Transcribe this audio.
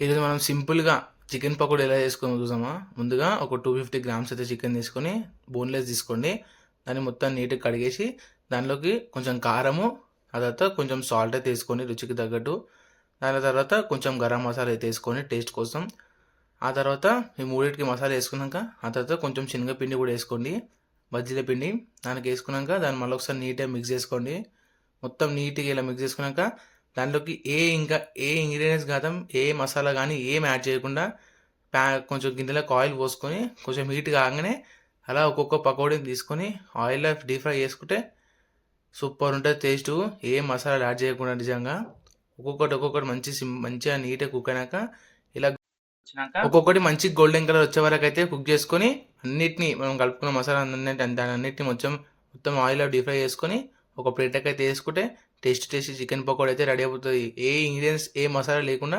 ఈరోజు మనం సింపుల్గా చికెన్ పకోడీ ఎలా చేసుకోమో చూసామా. ముందుగా ఒక 250 గ్రామ్స్ అయితే చికెన్ తీసుకొని బోన్లెస్ తీసుకోండి. దాన్ని మొత్తం నీట్గా కడిగేసి దానిలోకి కొంచెం కారము, ఆ తర్వాత కొంచెం సాల్ట్ అయితే వేసుకొని రుచికి తగ్గట్టు, దాని తర్వాత కొంచెం గరం మసాలా అయితే వేసుకొని టేస్ట్ కోసం. ఆ తర్వాత ఈ మూడింటికి మసాలా వేసుకున్నాక ఆ తర్వాత కొంచెం శనగపిండి కూడా వేసుకోండి, బజ్జీల పిండి. దానికి వేసుకున్నాక దాన్ని మళ్ళీ ఒకసారి నీట్గా మిక్స్ చేసుకోండి. మొత్తం నీట్గా ఇలా మిక్స్ చేసుకున్నాక దాంట్లోకి ఇంకా ఏ ఇంగ్రీడియంట్స్ కాదాం, ఏ మసాలా కానీ ఏం యాడ్ చేయకుండా కొంచెం గిన్నెలోకి ఆయిల్ పోసుకొని కొంచెం హీట్ కాగానే అలా ఒక్కొక్క పకోడీని తీసుకొని ఆయిల్లో డీప్ ఫ్రై చేసుకుంటే సూపర్ ఉంటుంది టేస్ట్. ఏ మసాలాలు యాడ్ చేయకుండా నిజంగా ఒక్కొక్కటి మంచిగా నీట్గా కుక్ అయినాక ఇలా ఒక్కొక్కటి మంచి గోల్డెన్ కలర్ వచ్చే వరకు అయితే కుక్ చేసుకొని అన్నిటిని మనం కలుపుకున్న మసాలా దాని అన్నిటిని మొత్తం ఆయిల్లో డీప్ ఫ్రై చేసుకొని ఒక ప్లేట్కి అయితే వేసుకుంటే టేస్టీ చికెన్ పకోడీ అయితే రెడీ అయిపోతుంది. ఏ ఇంగ్రీడియంట్స్ ఏ మసాలా లేకుండా